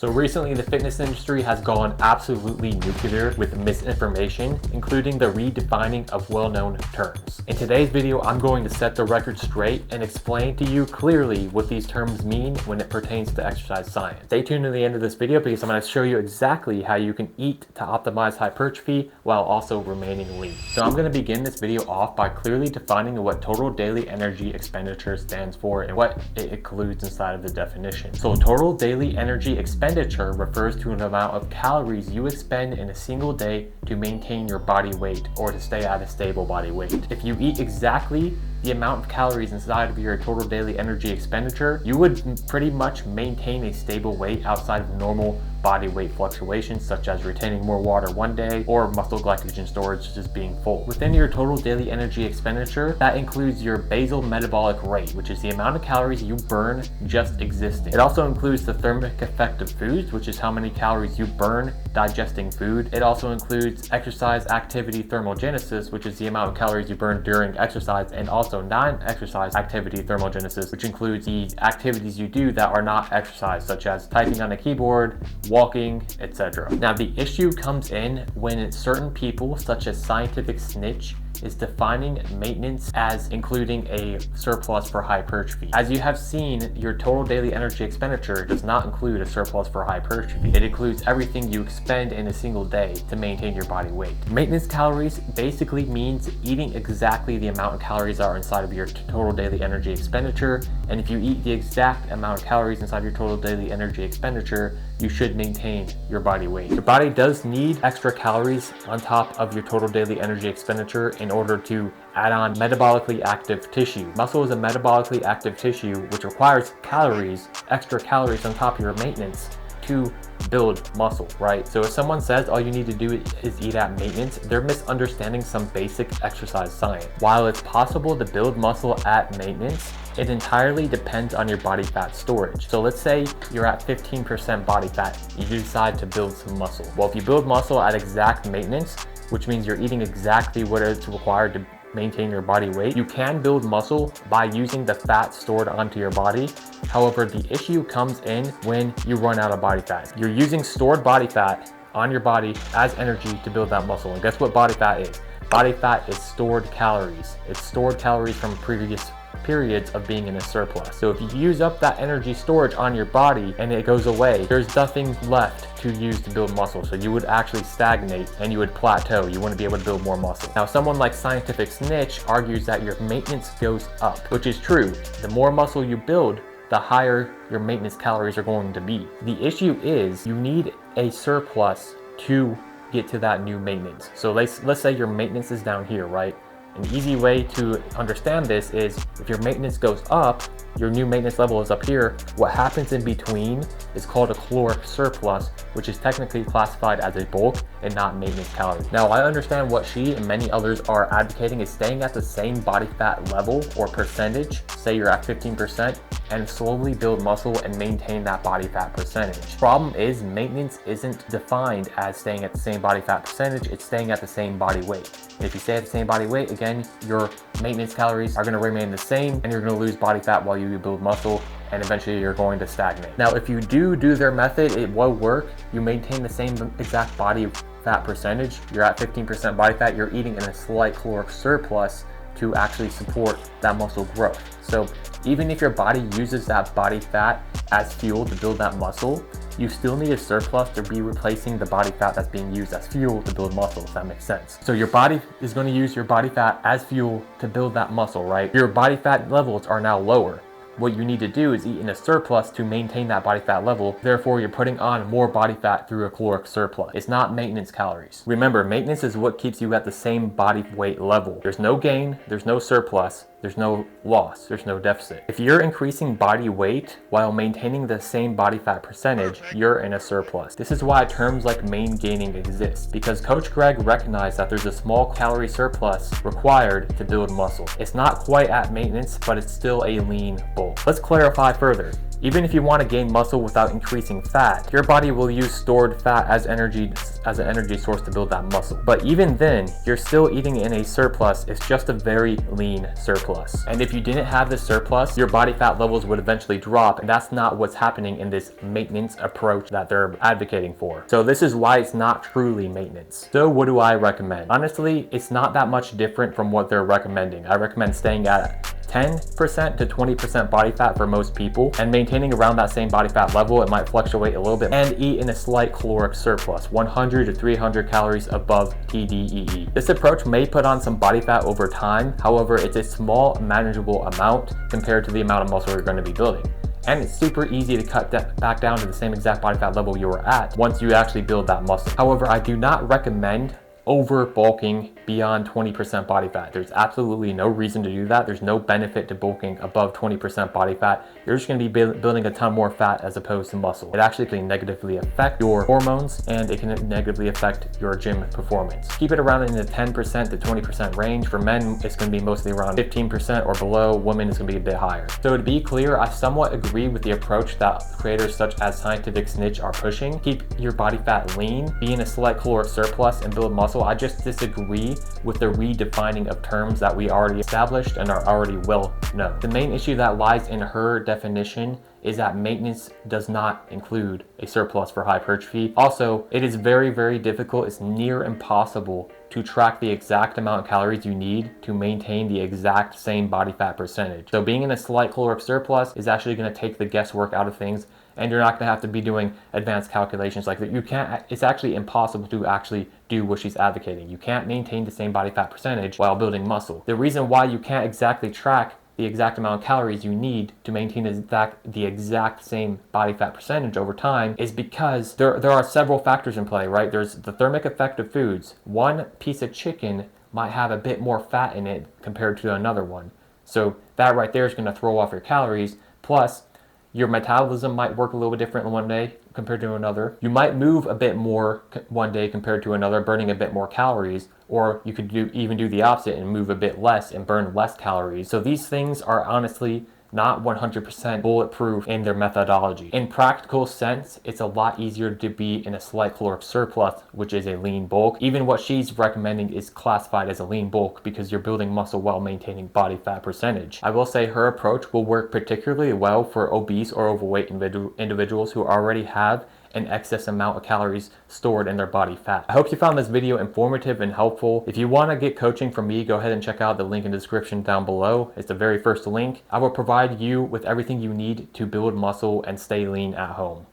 So recently, the fitness industry has gone absolutely nuclear with misinformation, including the redefining of well-known terms. In today's video, I'm going to set the record straight and explain to you clearly what these terms mean when it pertains to exercise science. Stay tuned to the end of this video because I'm going to show you exactly how you can eat to optimize hypertrophy while also remaining lean. So I'm going to begin this video off by clearly defining what total daily energy expenditure stands for and what it includes inside of the definition. So total daily energy expenditure refers to an amount of calories you expend in a single day to maintain your body weight or to stay at a stable body weight. If you eat exactly the amount of calories inside of your total daily energy expenditure, you would pretty much maintain a stable weight outside of normal body weight fluctuations, such as retaining more water one day or muscle glycogen storage just being full. Within your total daily energy expenditure, that includes your basal metabolic rate, which is the amount of calories you burn just existing. It also includes the thermic effect of foods, which is how many calories you burn digesting food. It also includes exercise activity thermogenesis, which is the amount of calories you burn during exercise, and also non-exercise activity thermogenesis, which includes the activities you do that are not exercise, such as typing on a keyboard, walking, etc. Now, the issue comes in when certain people, such as scientific snitch, is defining maintenance as including a surplus for hypertrophy. As you have seen, your total daily energy expenditure does not include a surplus for hypertrophy. It includes everything you expend in a single day to maintain your body weight. Maintenance calories basically means eating exactly the amount of calories that are inside of your total daily energy expenditure, and if you eat the exact amount of calories inside your total daily energy expenditure, you should maintain your body weight. Your body does need extra calories on top of your total daily energy expenditure in order to add on metabolically active tissue. Muscle is a metabolically active tissue which requires calories, extra calories on top of your maintenance to build muscle, right? So if someone says all you need to do is eat at maintenance, they're misunderstanding some basic exercise science. While it's possible to build muscle at maintenance, it entirely depends on your body fat storage. So let's say you're at 15% body fat, you decide to build some muscle. Well, if you build muscle at exact maintenance, which means you're eating exactly what is required to maintain your body weight, you can build muscle by using the fat stored onto your body. However, the issue comes in when you run out of body fat. You're using stored body fat on your body as energy to build that muscle. And guess what body fat is? Body fat is stored calories. It's stored calories from previous periods of being in a surplus. So if you use up that energy storage on your body and it goes away, there's nothing left to use to build muscle. So you would actually stagnate and you would plateau. You wouldn't be able to build more muscle. Now, someone like Scientific Snitch argues that your maintenance goes up, which is true. The more muscle you build, the higher your maintenance calories are going to be. The issue is you need a surplus to get to that new maintenance. So let's say your maintenance is down here, right? An easy way to understand this is if your maintenance goes up, your new maintenance level is up here. What happens in between is called a caloric surplus, which is technically classified as a bulk and not maintenance calories. Now, I understand what she and many others are advocating is staying at the same body fat level or percentage, say you're at 15%, and slowly build muscle and maintain that body fat percentage. Problem is, maintenance isn't defined as staying at the same body fat percentage, it's staying at the same body weight. And if you stay at the same body weight, again, your maintenance calories are gonna remain the same and you're gonna lose body fat while you build muscle, and eventually you're going to stagnate. Now, if you do their method, it will work. You maintain the same exact body fat percentage. You're at 15% body fat, you're eating in a slight caloric surplus to actually support that muscle growth. So even if your body uses that body fat as fuel to build that muscle, you still need a surplus to be replacing the body fat that's being used as fuel to build muscle, if that makes sense. So your body is going to use your body fat as fuel to build that muscle, right? Your body fat levels are now lower. What you need to do is eat in a surplus to maintain that body fat level. Therefore, you're putting on more body fat through a caloric surplus. It's not maintenance calories. Remember, maintenance is what keeps you at the same body weight level. There's no gain, there's no surplus, there's no loss, there's no deficit. If you're increasing body weight while maintaining the same body fat percentage, you're in a surplus. This is why terms like main gaining exist, because Coach Greg recognized that there's a small calorie surplus required to build muscle. It's not quite at maintenance, but it's still a lean bulk. Let's clarify further. Even if you want to gain muscle without increasing fat, your body will use stored fat as an energy source to build that muscle. But even then, you're still eating in a surplus. It's just a very lean surplus. And if you didn't have this surplus, your body fat levels would eventually drop, and that's not what's happening in this maintenance approach that they're advocating for. So this is why it's not truly maintenance. So what do I recommend? Honestly, it's not that much different from what they're recommending. I recommend staying at 10% to 20% body fat for most people and maintaining around that same body fat level. It might fluctuate a little bit, and eat in a slight caloric surplus, 100 to 300 calories above TDEE. This approach may put on some body fat over time. However, it's a small, manageable amount compared to the amount of muscle you're going to be building. And it's super easy to cut back down to the same exact body fat level you were at once you actually build that muscle. However, I do not recommend over bulking beyond 20% body fat. There's absolutely no reason to do that. There's no benefit to bulking above 20% body fat. You're just going to be building a ton more fat as opposed to muscle. It actually can negatively affect your hormones, and it can negatively affect your gym performance. Keep it around in the 10% to 20% range. For men, it's going to be mostly around 15% or below. Women, it's going to be a bit higher. So to be clear, I somewhat agree with the approach that creators such as Scientific Snitch are pushing. Keep your body fat lean, be in a slight caloric surplus, and build muscle. I just disagree with the redefining of terms that we already established and are already well known. The main issue that lies in her definition is that maintenance does not include a surplus for hypertrophy. Also, it is very, very difficult. It's near impossible to track the exact amount of calories you need to maintain the exact same body fat percentage. So being in a slight caloric surplus is actually going to take the guesswork out of things, and you're not going to have to be doing advanced calculations like that. You can't, it's actually impossible to actually do what she's advocating. You can't maintain the same body fat percentage while building muscle. The reason why you can't exactly track the exact amount of calories you need to maintain the exact same body fat percentage over time is because there are several factors in play, right? There's the thermic effect of foods. One piece of chicken might have a bit more fat in it compared to another one. So that right there is going to throw off your calories. Plus, your metabolism might work a little bit different one day compared to another. You might move a bit more one day compared to another, burning a bit more calories, or you could even do the opposite and move a bit less and burn less calories. So these things are honestly not 100% bulletproof in their methodology. In practical sense, it's a lot easier to be in a slight caloric surplus, which is a lean bulk. Even what she's recommending is classified as a lean bulk because you're building muscle while maintaining body fat percentage. I will say her approach will work particularly well for obese or overweight individuals who already have an excess amount of calories stored in their body fat. I hope you found this video informative and helpful. If you want to get coaching from me, go ahead and check out the link in the description down below. It's the very first link. I will provide you with everything you need to build muscle and stay lean at home.